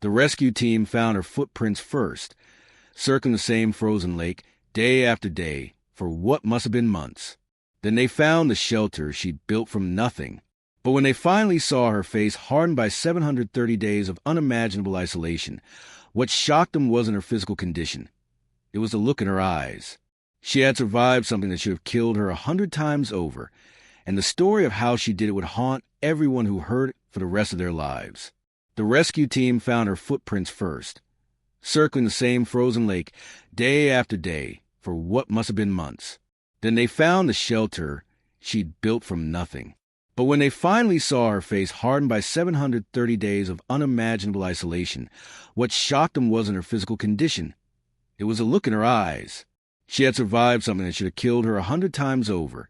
The rescue team found her footprints first, circling the same frozen lake day after day for what must have been months. Then they found the shelter she'd built from nothing. But when they finally saw her face hardened by 730 days of unimaginable isolation, what shocked them wasn't her physical condition. It was the look in her eyes. She had survived something that should have killed her 100 times over, and the story of how she did it would haunt everyone who heard it for the rest of their lives. The rescue team found her footprints first, circling the same frozen lake day after day for what must have been months. Then they found the shelter she'd built from nothing. But when they finally saw her face hardened by 730 days of unimaginable isolation, what shocked them wasn't her physical condition. It was a look in her eyes. She had survived something that should have killed her 100 times over,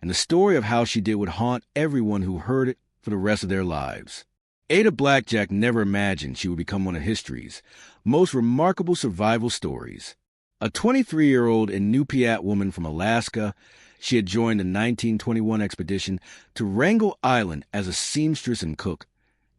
and the story of how she did would haunt everyone who heard it for the rest of their lives. Ada Blackjack never imagined she would become one of history's most remarkable survival stories. A 23-year-old Inupiat woman from Alaska, she had joined the 1921 expedition to Wrangel Island as a seamstress and cook,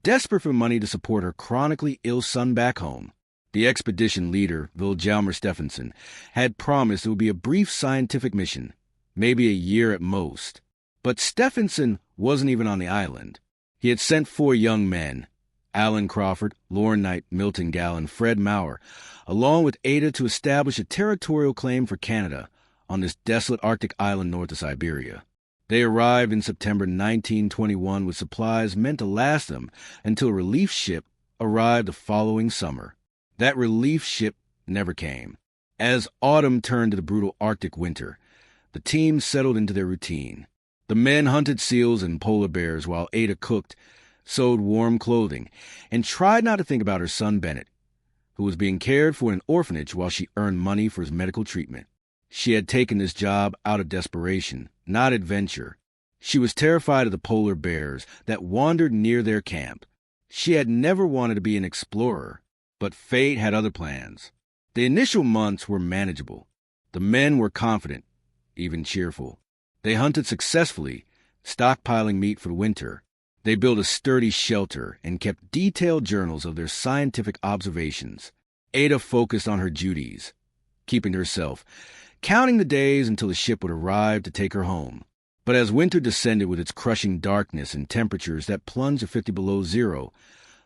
desperate for money to support her chronically ill son back home. The expedition leader, Vilhjalmur Stephenson, had promised it would be a brief scientific mission, maybe a year at most. But Stephenson wasn't even on the island. He had sent 4 young men, Alan Crawford, Lorne Knight, Milton Gall, and Fred Maurer, along with Ada to establish a territorial claim for Canada on this desolate Arctic island north of Siberia. They arrived in September 1921 with supplies meant to last them until a relief ship arrived the following summer. That relief ship never came. As autumn turned to the brutal Arctic winter, the team settled into their routine. The men hunted seals and polar bears while Ada cooked, sewed warm clothing, and tried not to think about her son Bennett, who was being cared for in an orphanage while she earned money for his medical treatment. She had taken this job out of desperation, not adventure. She was terrified of the polar bears that wandered near their camp. She had never wanted to be an explorer, but fate had other plans. The initial months were manageable. The men were confident, even cheerful. They hunted successfully, stockpiling meat for the winter. They built a sturdy shelter and kept detailed journals of their scientific observations. Ada focused on her duties, keeping to herself, counting the days until the ship would arrive to take her home. But as winter descended with its crushing darkness and temperatures that plunged to 50 below zero,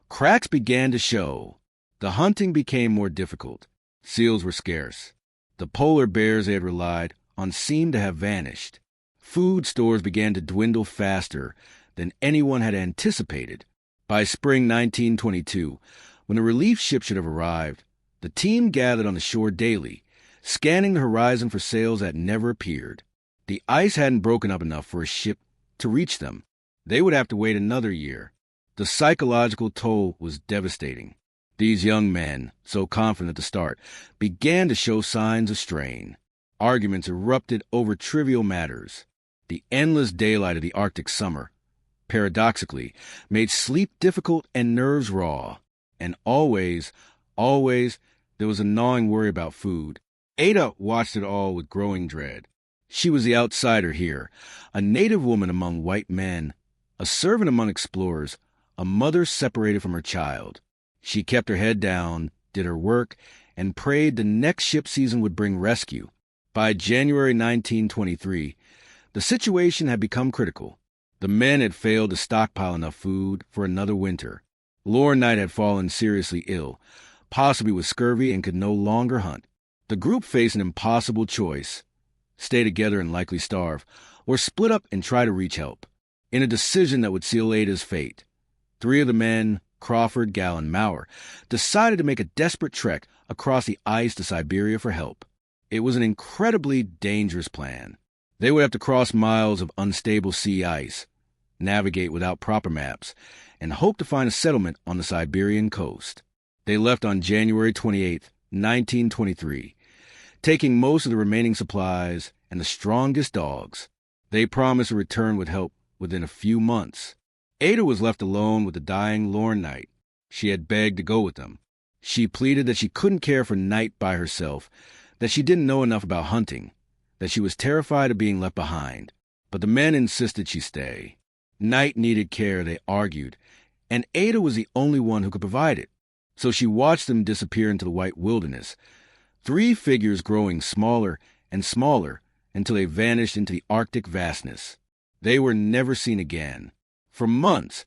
cracks began to show. The hunting became more difficult. Seals were scarce. The polar bears they had relied on seemed to have vanished. Food stores began to dwindle faster than anyone had anticipated. By spring 1922, when the relief ship should have arrived, the team gathered on the shore daily, scanning the horizon for sails that never appeared. The ice hadn't broken up enough for a ship to reach them. They would have to wait another year. The psychological toll was devastating. These young men, so confident at the start, began to show signs of strain. Arguments erupted over trivial matters. The endless daylight of the Arctic summer, paradoxically, made sleep difficult and nerves raw. And always, there was a gnawing worry about food. Ada watched it all with growing dread. She was the outsider here, a native woman among white men, a servant among explorers, a mother separated from her child. She kept her head down, did her work, and prayed the next ship season would bring rescue. By January 1923, the situation had become critical. The men had failed to stockpile enough food for another winter. Lorne Knight had fallen seriously ill, possibly with scurvy, and could no longer hunt. The group faced an impossible choice: stay together and likely starve, or split up and try to reach help. In a decision that would seal Ada's fate, 3 of the men, Crawford, Gall, and Maurer, decided to make a desperate trek across the ice to Siberia for help. It was an incredibly dangerous plan. They would have to cross miles of unstable sea ice, navigate without proper maps, and hope to find a settlement on the Siberian coast. They left on January 28, 1923, taking most of the remaining supplies and the strongest dogs. They promised to return with help within a few months. Ada was left alone with the dying Lorne Knight. She had begged to go with them. She pleaded that she couldn't care for Knight by herself, that she didn't know enough about hunting, that she was terrified of being left behind. But the men insisted she stay. Knight needed care, they argued, and Ada was the only one who could provide it. So she watched them disappear into the white wilderness, 3 figures growing smaller and smaller until they vanished into the Arctic vastness. They were never seen again. For months,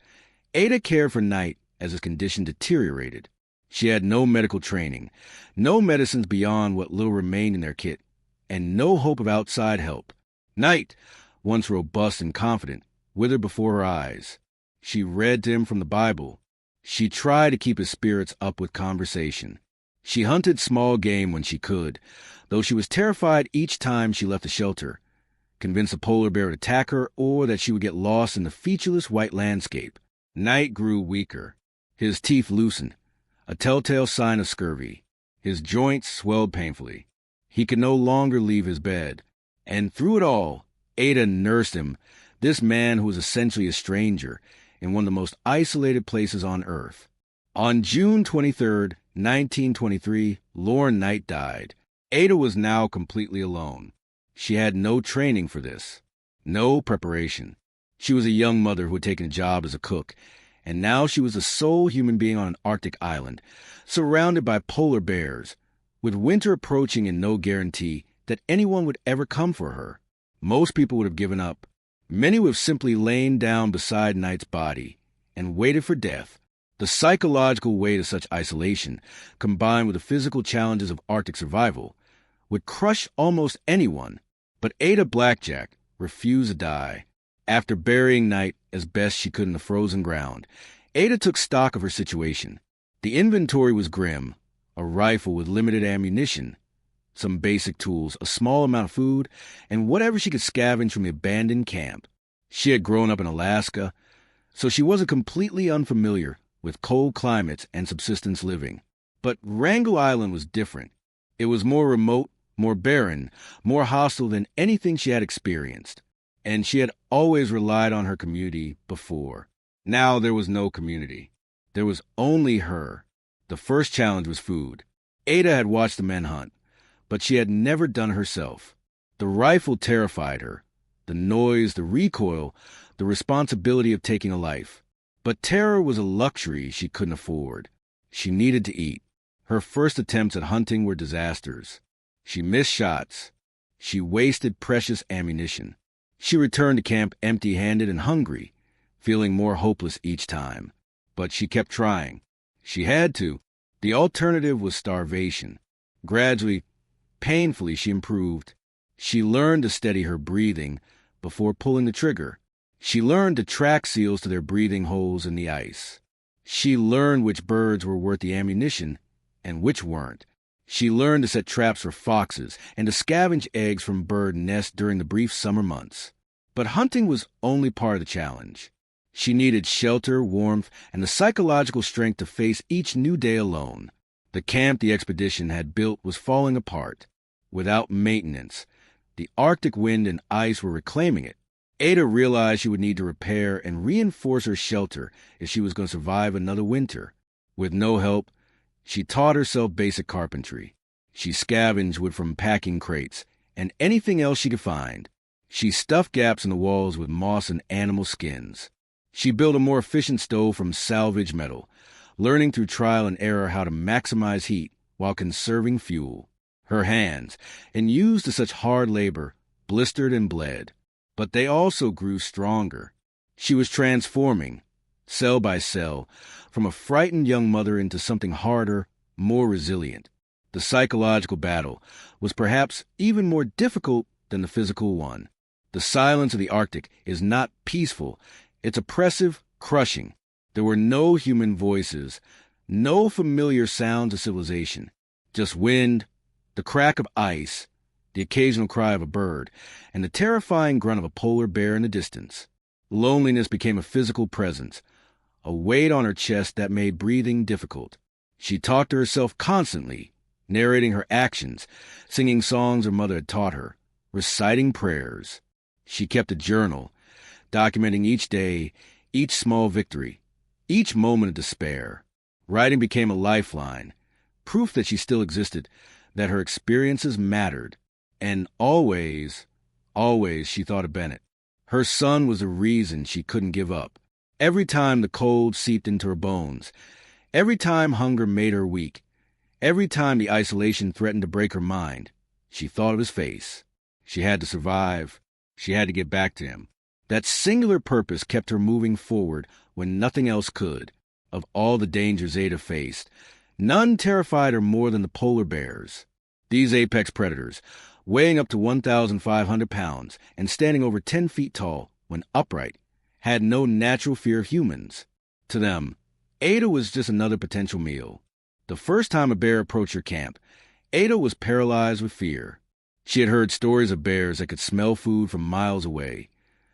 Ada cared for Knight as his condition deteriorated. She had no medical training, no medicines beyond what little remained in their kit, and no hope of outside help. Knight, once robust and confident, withered before her eyes. She read to him from the Bible. She tried to keep his spirits up with conversation. She hunted small game when she could, though she was terrified each time she left the shelter, convinced a polar bear would attack her or that she would get lost in the featureless white landscape. Knight grew weaker. His teeth loosened, a telltale sign of scurvy. His joints swelled painfully. He could no longer leave his bed. And through it all, Ada nursed him, this man who was essentially a stranger, in one of the most isolated places on Earth. On June 23, 1923, Lauren Knight died. Ada was now completely alone. She had no training for this, no preparation. She was a young mother who had taken a job as a cook, and now she was the sole human being on an Arctic island, surrounded by polar bears, with winter approaching and no guarantee that anyone would ever come for her. Most people would have given up. Many would have simply lain down beside Knight's body and waited for death. The psychological weight of such isolation, combined with the physical challenges of Arctic survival, would crush almost anyone. But Ada Blackjack refused to die. After burying Knight as best she could in the frozen ground, Ada took stock of her situation. The inventory was grim: a rifle with limited ammunition, some basic tools, a small amount of food, and whatever she could scavenge from the abandoned camp. She had grown up in Alaska, so she wasn't completely unfamiliar with cold climates and subsistence living. But Wrangel Island was different. It was more remote, more barren, more hostile than anything she had experienced. And she had always relied on her community before. Now there was no community. There was only her. The first challenge was food. Ada had watched the men hunt, but she had never done it herself. The rifle terrified her. The noise, the recoil, the responsibility of taking a life. But terror was a luxury she couldn't afford. She needed to eat. Her first attempts at hunting were disasters. She missed shots. She wasted precious ammunition. She returned to camp empty-handed and hungry, feeling more hopeless each time. But she kept trying. She had to. The alternative was starvation. Gradually, painfully, she improved. She learned to steady her breathing before pulling the trigger. She learned to track seals to their breathing holes in the ice. She learned which birds were worth the ammunition and which weren't. She learned to set traps for foxes and to scavenge eggs from bird nests during the brief summer months. But hunting was only part of the challenge. She needed shelter, warmth, and the psychological strength to face each new day alone. The camp the expedition had built was falling apart. Without maintenance, the Arctic wind and ice were reclaiming it. Ada realized she would need to repair and reinforce her shelter if she was going to survive another winter. With no help, she taught herself basic carpentry. She scavenged wood from packing crates and anything else she could find. She stuffed gaps in the walls with moss and animal skins. She built a more efficient stove from salvaged metal, learning through trial and error how to maximize heat while conserving fuel. Her hands, unused to such hard labor, blistered and bled. But they also grew stronger. She was transforming, cell by cell, from a frightened young mother into something harder, more resilient. The psychological battle was perhaps even more difficult than the physical one. The silence of the Arctic is not peaceful. It's oppressive, crushing. There were no human voices, no familiar sounds of civilization, just wind, the crack of ice, the occasional cry of a bird, and the terrifying grunt of a polar bear in the distance. Loneliness became a physical presence, a weight on her chest that made breathing difficult. She talked to herself constantly, narrating her actions, singing songs her mother had taught her, reciting prayers. She kept a journal, documenting each day, each small victory, each moment of despair. Writing became a lifeline, proof that she still existed, that her experiences mattered. And always she thought of Bennett. Her son was the reason she couldn't give up. Every time the cold seeped into her bones, Every time hunger made her weak, every time the isolation threatened to break her mind, she thought of his face. She had to survive. She had to get back to him. That singular purpose kept her moving forward when nothing else could. Of all the dangers Ada faced, none terrified her more than the polar bears. These apex predators, weighing up to 1,500 pounds and standing over 10 feet tall when upright, had no natural fear of humans. To them, Ada was just another potential meal. The first time a bear approached her camp, Ada was paralyzed with fear. She had heard stories of bears that could smell food from miles away,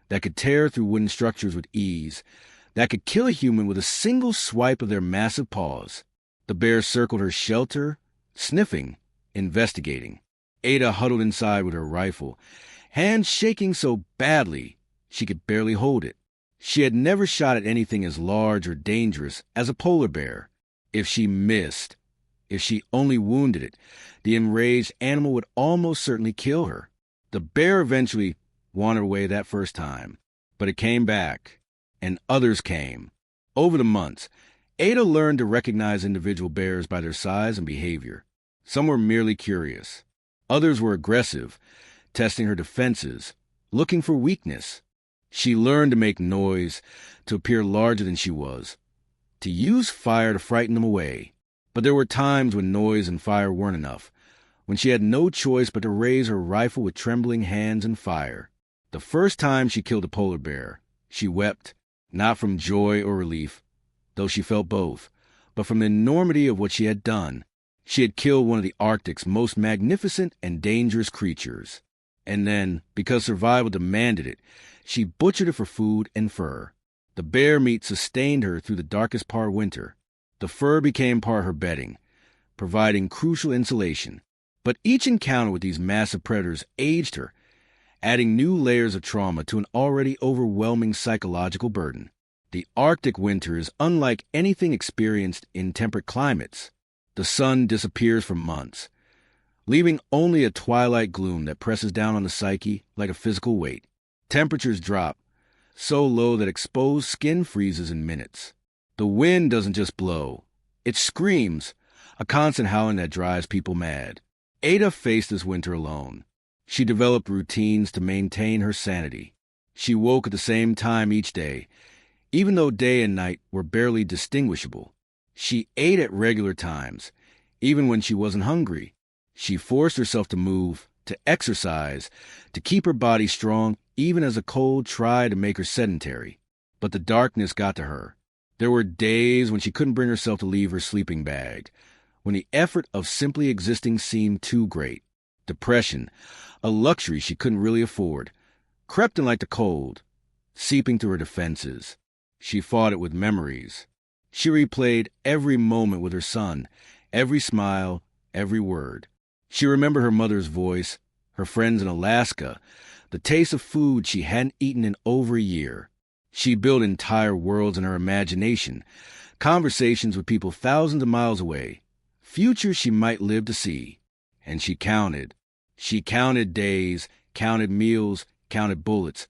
that could tear through wooden structures with ease, that could kill a human with a single swipe of their massive paws. The bear circled her shelter, sniffing, investigating. Ada huddled inside with her rifle, hands shaking so badly she could barely hold it. She had never shot at anything as large or dangerous as a polar bear. If she missed, if she only wounded it, the enraged animal would almost certainly kill her. The bear eventually wandered away that first time, but it came back, and others came. Over the months, Ada learned to recognize individual bears by their size and behavior. Some were merely curious. Others were aggressive, testing her defenses, looking for weakness. She learned to make noise, to appear larger than she was, to use fire to frighten them away. But there were times when noise and fire weren't enough, when she had no choice but to raise her rifle with trembling hands and fire. The first time she killed a polar bear, she wept, not from joy or relief, though she felt both, but from the enormity of what she had done. She had killed one of the Arctic's most magnificent and dangerous creatures. And then, because survival demanded it, she butchered it for food and fur. The bear meat sustained her through the darkest part of winter. The fur became part of her bedding, providing crucial insulation. But each encounter with these massive predators aged her, adding new layers of trauma to an already overwhelming psychological burden. The Arctic winter is unlike anything experienced in temperate climates. The sun disappears for months, leaving only a twilight gloom that presses down on the psyche like a physical weight. Temperatures drop, so low that exposed skin freezes in minutes. The wind doesn't just blow, it screams, a constant howling that drives people mad. Ada faced this winter alone. She developed routines to maintain her sanity. She woke at the same time each day, even though day and night were barely distinguishable. She ate at regular times, even when she wasn't hungry. She forced herself to move, to exercise, to keep her body strong, even as the cold tried to make her sedentary. But the darkness got to her. There were days when she couldn't bring herself to leave her sleeping bag, when the effort of simply existing seemed too great. Depression, a luxury she couldn't really afford, crept in like the cold, seeping through her defenses. She fought it with memories. She replayed every moment with her son, every smile, every word. She remembered her mother's voice, her friends in Alaska, the taste of food she hadn't eaten in over a year. She built entire worlds in her imagination, conversations with people thousands of miles away, futures she might live to see. And she counted. She counted days, counted meals, counted bullets,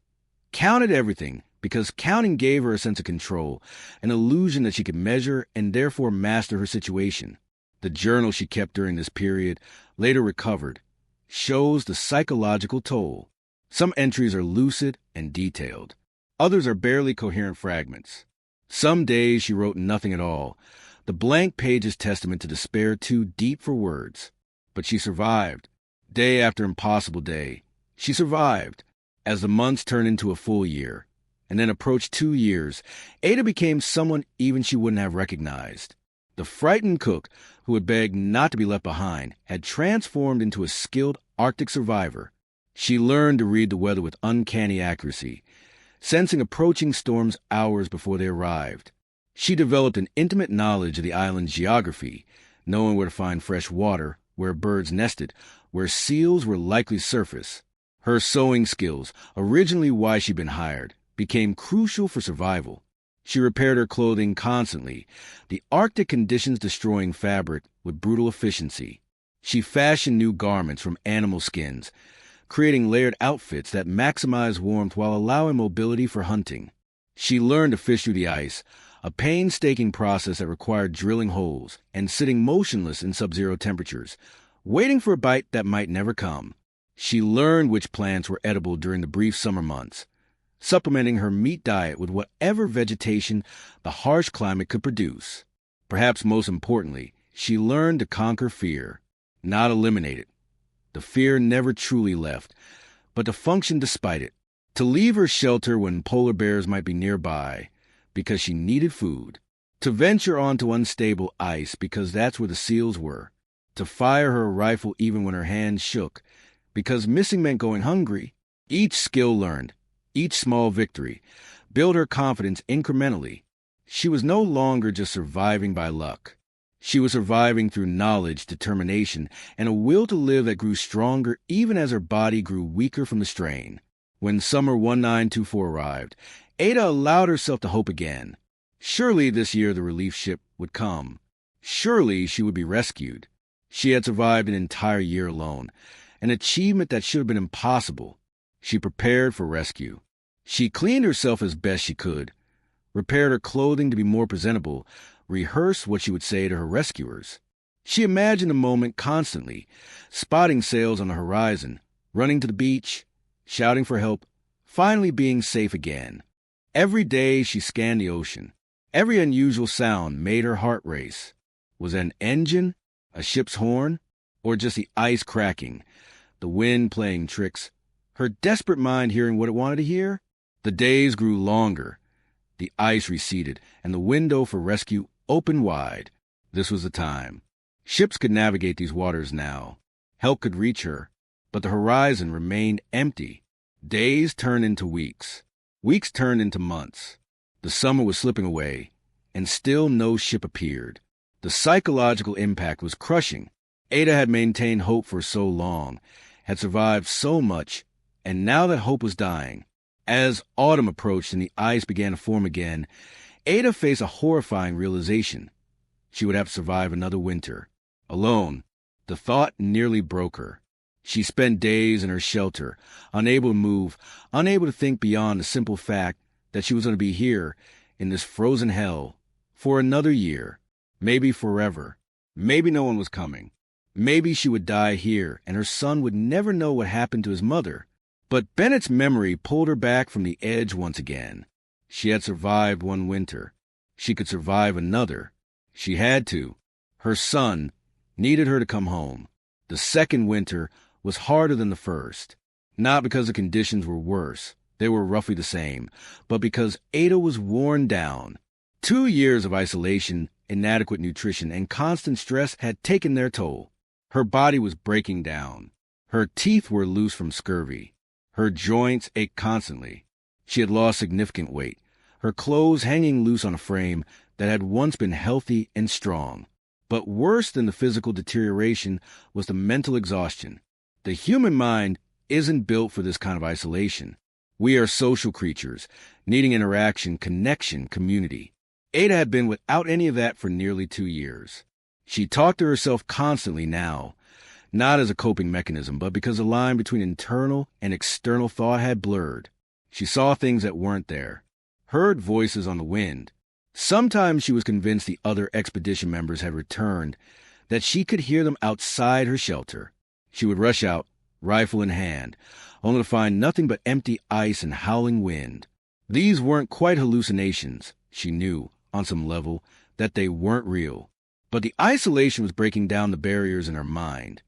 counted everything, because counting gave her a sense of control, an illusion that she could measure and therefore master her situation. The journal she kept during this period, later recovered, shows the psychological toll. Some entries are lucid and detailed. Others are barely coherent fragments. Some days she wrote nothing at all, the blank pages testament to despair too deep for words. But she survived. Day after impossible day, she survived. As the months turned into a full year, and then approached 2 years, Ada became someone even she wouldn't have recognized. The frightened cook, who had begged not to be left behind, had transformed into a skilled Arctic survivor. She learned to read the weather with uncanny accuracy, sensing approaching storms hours before they arrived. She developed an intimate knowledge of the island's geography, knowing where to find fresh water, where birds nested, where seals were likely to surface. Her sewing skills, originally why she'd been hired, became crucial for survival. She repaired her clothing constantly, the Arctic conditions destroying fabric with brutal efficiency. She fashioned new garments from animal skins, creating layered outfits that maximize warmth while allowing mobility for hunting. She learned to fish through the ice, a painstaking process that required drilling holes and sitting motionless in sub-zero temperatures, waiting for a bite that might never come. She learned which plants were edible during the brief summer months, supplementing her meat diet with whatever vegetation the harsh climate could produce. Perhaps most importantly, she learned to conquer fear, not eliminate it. The fear never truly left, but to function despite it, to leave her shelter when polar bears might be nearby because she needed food, to venture onto unstable ice because that's where the seals were, to fire her rifle even when her hands shook because missing meant going hungry. Each skill learned, each small victory, built her confidence incrementally. She was no longer just surviving by luck. She was surviving through knowledge, determination, and a will to live that grew stronger even as her body grew weaker from the strain. When summer 1924 arrived, Ada allowed herself to hope again. Surely this year the relief ship would come. Surely she would be rescued. She had survived an entire year alone, an achievement that should have been impossible. She prepared for rescue. She cleaned herself as best she could, repaired her clothing to be more presentable, rehearsed what she would say to her rescuers. She imagined the moment constantly, spotting sails on the horizon, running to the beach, shouting for help, finally being safe again. Every day she scanned the ocean. Every unusual sound made her heart race. Was it an engine, a ship's horn, or just the ice cracking, the wind playing tricks, her desperate mind hearing what it wanted to hear? The days grew longer. The ice receded, and the window for rescue opened wide. This was the time. Ships could navigate these waters now. Help could reach her, but the horizon remained empty. Days turned into weeks. Weeks turned into months. The summer was slipping away, and still no ship appeared. The psychological impact was crushing. Ada had maintained hope for so long, had survived so much, and now that hope was dying. As autumn approached and the ice began to form again, Ada faced a horrifying realization. She would have to survive another winter. Alone. The thought nearly broke her. She spent days in her shelter, unable to move, unable to think beyond the simple fact that she was going to be here, in this frozen hell, for another year, maybe forever. Maybe no one was coming. Maybe she would die here, and her son would never know what happened to his mother. But Bennett's memory pulled her back from the edge once again. She had survived one winter. She could survive another. She had to. Her son needed her to come home. The second winter was harder than the first. Not because the conditions were worse. They were roughly the same. But because Ada was worn down. 2 years of isolation, inadequate nutrition, and constant stress had taken their toll. Her body was breaking down. Her teeth were loose from scurvy. Her joints ached constantly. She had lost significant weight, her clothes hanging loose on a frame that had once been healthy and strong. But worse than the physical deterioration was the mental exhaustion. The human mind isn't built for this kind of isolation. We are social creatures, needing interaction, connection, community. Ada had been without any of that for nearly 2 years. She talked to herself constantly now, not as a coping mechanism, but because the line between internal and external thought had blurred. She saw things that weren't there, heard voices on the wind. Sometimes she was convinced the other expedition members had returned, that she could hear them outside her shelter. She would rush out, rifle in hand, only to find nothing but empty ice and howling wind. These weren't quite hallucinations. She knew, on some level, that they weren't real. But the isolation was breaking down the barriers in her mind,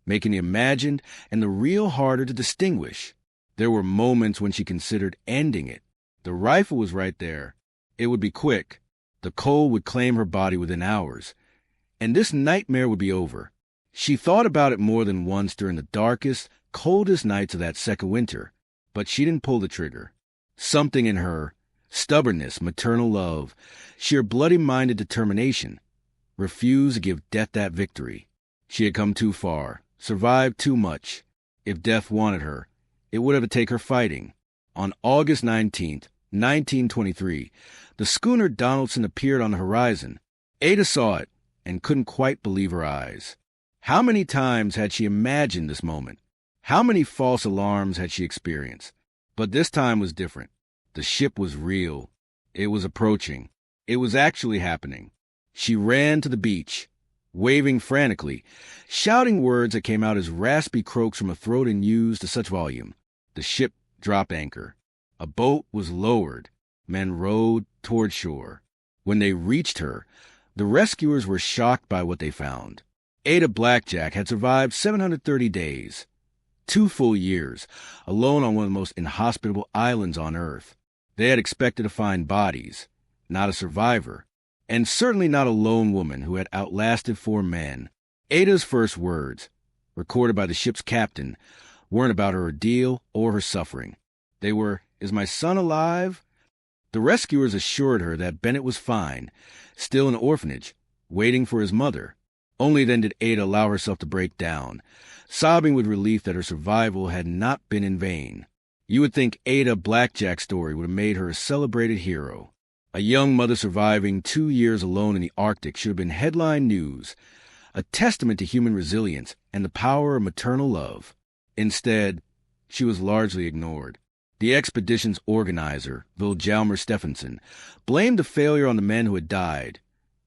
making the imagined and the real harder to distinguish. There were moments when she considered ending it. The rifle was right there. It would be quick. The cold would claim her body within hours. And this nightmare would be over. She thought about it more than once during the darkest, coldest nights of that second winter. But she didn't pull the trigger. Something in her, stubbornness, maternal love, sheer bloody-minded determination, refused to give death that victory. She had come too far, survived too much. If death wanted her, it would have to take her fighting. On August 19th, 1923, the schooner Donaldson appeared on the horizon. Ada saw it and couldn't quite believe her eyes. How many times had she imagined this moment? How many false alarms had she experienced? But this time was different. The ship was real. It was approaching. It was actually happening. She ran to the beach, waving frantically, shouting words that came out as raspy croaks from a throat and used to such volume. The ship dropped anchor. A boat was lowered. Men rowed toward shore. When they reached her, the rescuers were shocked by what they found. Ada Blackjack had survived 730 days, 2 full years, alone on one of the most inhospitable islands on Earth. They had expected to find bodies, not a survivor, and certainly not a lone woman who had outlasted 4 men. Ada's first words, recorded by the ship's captain, weren't about her ordeal or her suffering. They were, "Is my son alive?" The rescuers assured her that Bennett was fine, still in an orphanage, waiting for his mother. Only then did Ada allow herself to break down, sobbing with relief that her survival had not been in vain. You would think Ada Blackjack's story would have made her a celebrated hero. A young mother surviving 2 years alone in the Arctic should have been headline news, a testament to human resilience and the power of maternal love. Instead, she was largely ignored. The expedition's organizer, Vilhjalmur Stephenson, blamed the failure on the men who had died,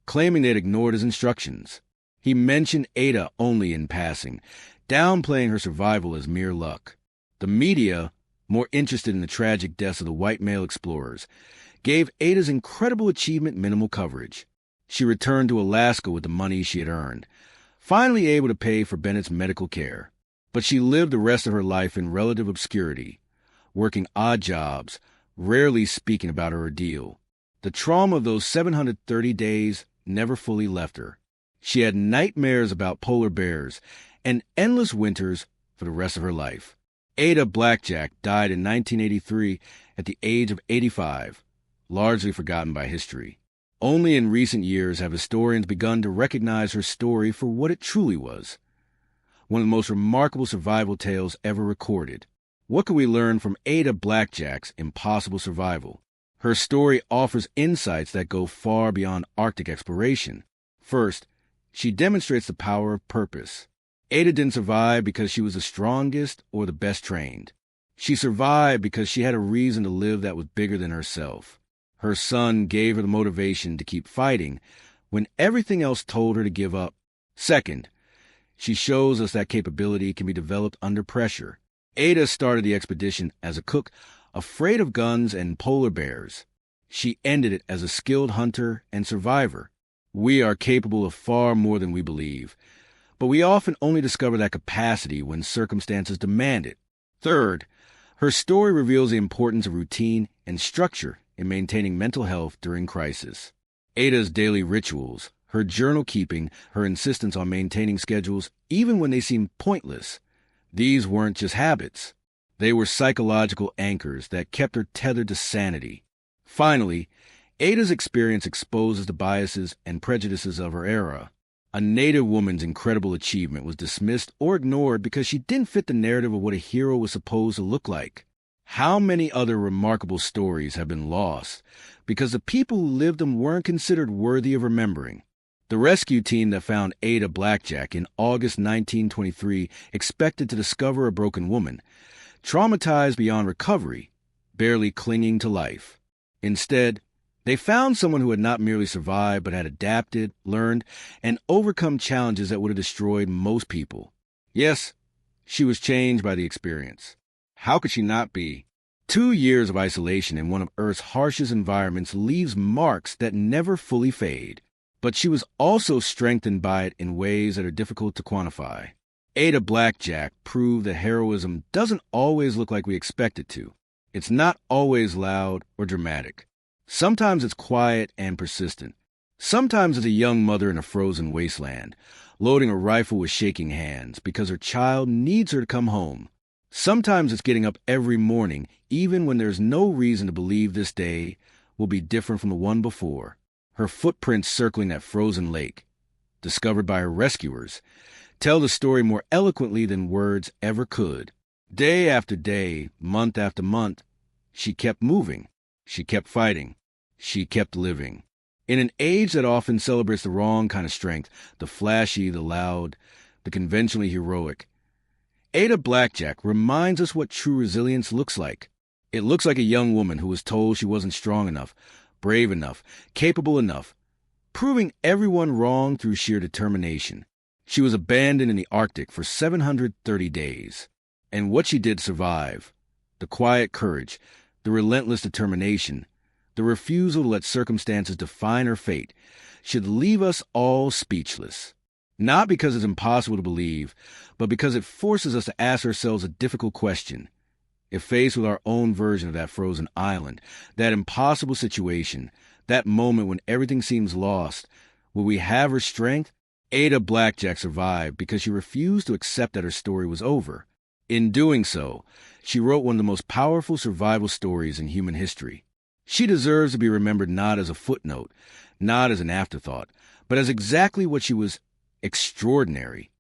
claiming they had ignored his instructions. He mentioned Ada only in passing, downplaying her survival as mere luck. The media, more interested in the tragic deaths of the white male explorers, gave Ada's incredible achievement minimal coverage. She returned to Alaska with the money she had earned, finally able to pay for Bennett's medical care. But she lived the rest of her life in relative obscurity, working odd jobs, rarely speaking about her ordeal. The trauma of those 730 days never fully left her. She had nightmares about polar bears and endless winters for the rest of her life. Ada Blackjack died in 1983 at the age of 85, largely forgotten by history. Only in recent years have historians begun to recognize her story for what it truly was, one of the most remarkable survival tales ever recorded. What can we learn from Ada Blackjack's impossible survival? Her story offers insights that go far beyond Arctic exploration. First, she demonstrates the power of purpose. Ada didn't survive because she was the strongest or the best trained. She survived because she had a reason to live that was bigger than herself. Her son gave her the motivation to keep fighting when everything else told her to give up. Second, she shows us that capability can be developed under pressure. Ada started the expedition as a cook, afraid of guns and polar bears. She ended it as a skilled hunter and survivor. We are capable of far more than we believe, but we often only discover that capacity when circumstances demand it. Third, her story reveals the importance of routine and structure in maintaining mental health during crisis. Ada's daily rituals, her journal keeping, her insistence on maintaining schedules, even when they seemed pointless, these weren't just habits. They were psychological anchors that kept her tethered to sanity. Finally, Ada's experience exposes the biases and prejudices of her era. A Native woman's incredible achievement was dismissed or ignored because she didn't fit the narrative of what a hero was supposed to look like. How many other remarkable stories have been lost because the people who lived them weren't considered worthy of remembering? The rescue team that found Ada Blackjack in August 1923 expected to discover a broken woman, traumatized beyond recovery, barely clinging to life. Instead, they found someone who had not merely survived but had adapted, learned, and overcome challenges that would have destroyed most people. Yes, she was changed by the experience. How could she not be? 2 years of isolation in one of Earth's harshest environments leaves marks that never fully fade. But she was also strengthened by it in ways that are difficult to quantify. Ada Blackjack proved that heroism doesn't always look like we expect it to. It's not always loud or dramatic. Sometimes it's quiet and persistent. Sometimes it's a young mother in a frozen wasteland, loading a rifle with shaking hands because her child needs her to come home. Sometimes it's getting up every morning, even when there's no reason to believe this day will be different from the one before. Her footprints circling that frozen lake, discovered by her rescuers, tell the story more eloquently than words ever could. Day after day, month after month, she kept moving. She kept fighting. She kept living. In an age that often celebrates the wrong kind of strength, the flashy, the loud, the conventionally heroic, Ada Blackjack reminds us what true resilience looks like. It looks like a young woman who was told she wasn't strong enough, brave enough, capable enough, proving everyone wrong through sheer determination. She was abandoned in the Arctic for 730 days. And what she did survive, the quiet courage, the relentless determination, the refusal to let circumstances define her fate, should leave us all speechless. Not because it's impossible to believe, but because it forces us to ask ourselves a difficult question. If faced with our own version of that frozen island, that impossible situation, that moment when everything seems lost, will we have her strength? Ada Blackjack survived because she refused to accept that her story was over. In doing so, she wrote one of the most powerful survival stories in human history. She deserves to be remembered not as a footnote, not as an afterthought, but as exactly what she was: extraordinary.